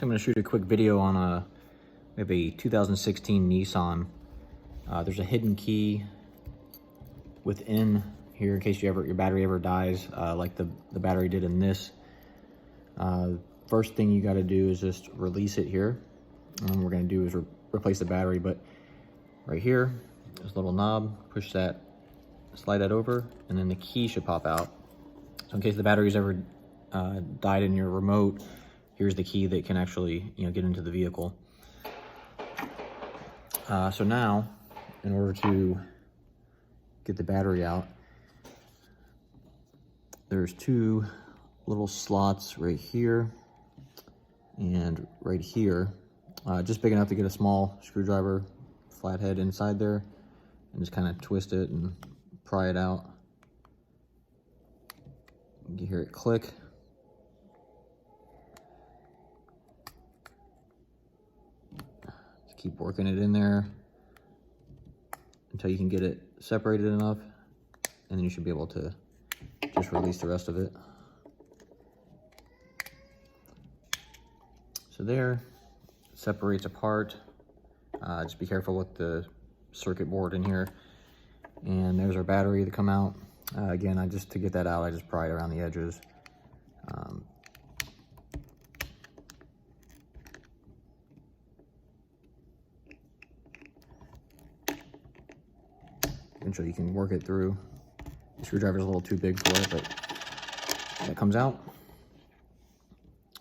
I'm going to shoot a quick video on we have a 2016 Nissan. There's a hidden key within here in case your battery ever dies, like the battery did in this. First thing you got to do is just release it here. And what we're going to do is replace the battery, but right here, there's a little knob, push that, slide that over, and then the key should pop out. So in case the battery's ever died in your remote, here's the key that can actually, get into the vehicle. So now, in order to get the battery out, there's two little slots right here and right here, just big enough to get a small screwdriver flathead inside there and just kind of twist it and pry it out. You hear it click. Just keep working it in there until you can get it separated enough, and then you should be able to just release the rest of it. So there, it separates apart. Just be careful with the circuit board in here. And there's our battery to come out. Again, to get that out, I just pry it around the edges. Eventually you can work it through. The screwdriver's a little too big for it, but that comes out.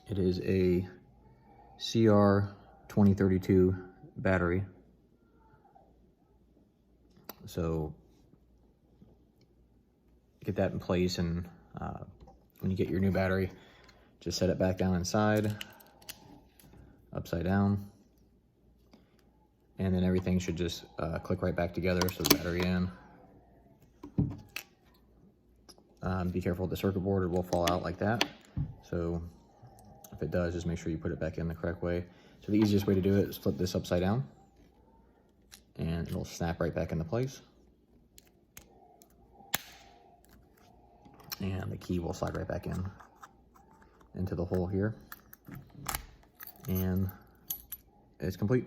It is a CR 2032 battery. So get that in place, and when you get your new battery, just set it back down inside, upside down, and then everything should just click right back together. So the battery in. Be careful with the circuit board, it will fall out like that. So if it does, just make sure you put it back in the correct way. So the easiest way to do it is flip this upside down, and it'll snap right back into place. And the key will slide right back into the hole here. And it's complete.